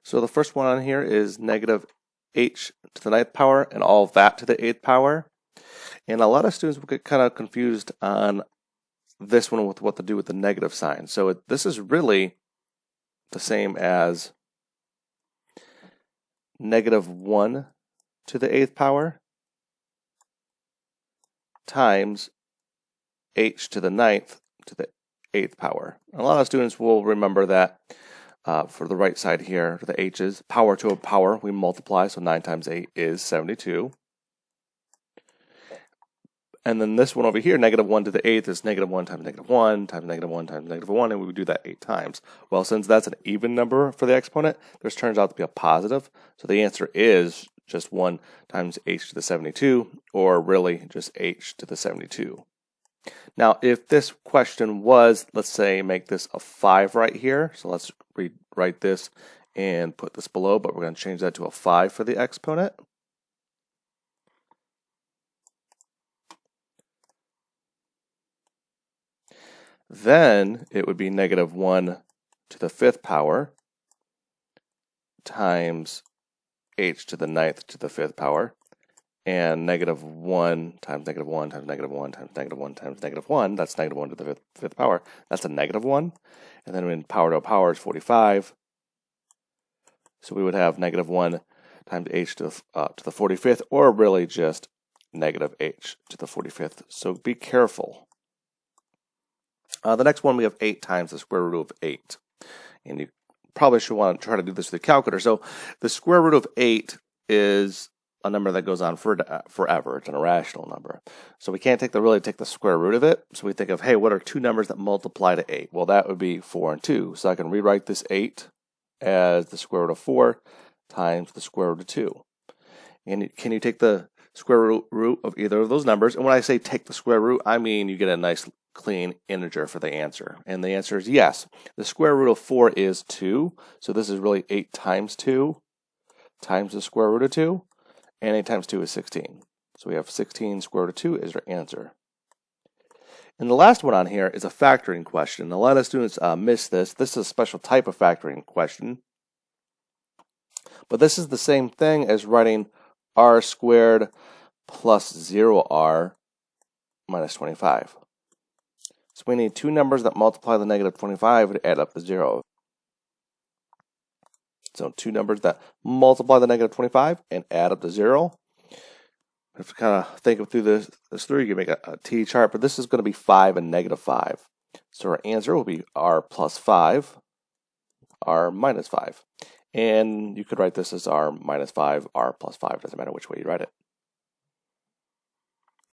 So the first one on here is negative h to the 9th power and all of that to the 8th power. And a lot of students will get kind of confused on this one with what to do with the negative sign. So this is really the same as negative 1 to the 8th power times h to the 9th to the 8th power. A lot of students will remember that for the right side here, the h's, power to a power, we multiply, so 9 times 8 is 72. And then this one over here, negative 1 to the 8th, is negative 1 times negative 1 times negative 1 times negative 1, and we would do that 8 times. Well, since that's an even number for the exponent, this turns out to be a positive, so the answer is just 1 times h to the 72, or really just h to the 72. Now, if this question was, let's say, make this a 5 right here, so let's rewrite this and put this below, but we're going to change that to a 5 for the exponent. Then it would be negative 1 to the 5th power times h to the 9th to the 5th power, and negative 1 times negative 1 times negative 1 times negative 1 times negative 1, that's negative 1 to the 5th power, that's a negative 1. And then when power to a power is 45, so we would have negative 1 times h to the 45th, or really just negative h to the 45th. So be careful. The next one, we have 8 times the square root of 8. And you probably should want to try to do this with a calculator. So the square root of 8 is a number that goes on forever. It's an irrational number. So we can't really take the square root of it. So we think of, hey, what are two numbers that multiply to 8? Well, that would be 4 and 2. So I can rewrite this 8 as the square root of 4 times the square root of 2. And can you take the square root of either of those numbers? And when I say take the square root, I mean you get a nice clean integer for the answer. And the answer is yes. The square root of 4 is 2. So this is really 8 times 2 times the square root of 2. And 8 times 2 is 16. So we have 16 square root of 2 is our answer. And the last one on here is a factoring question. A lot of students miss this. This is a special type of factoring question. But this is the same thing as writing r squared plus 0r minus 25. So we need two numbers that multiply the negative 25 to add up the 0. So two numbers that multiply the negative 25 and add up to 0. If you kind of think through this through, you can make a T chart, but this is going to be 5 and negative 5. So our answer will be r plus 5, r minus 5. And you could write this as r minus 5, r plus 5. Doesn't matter which way you write it.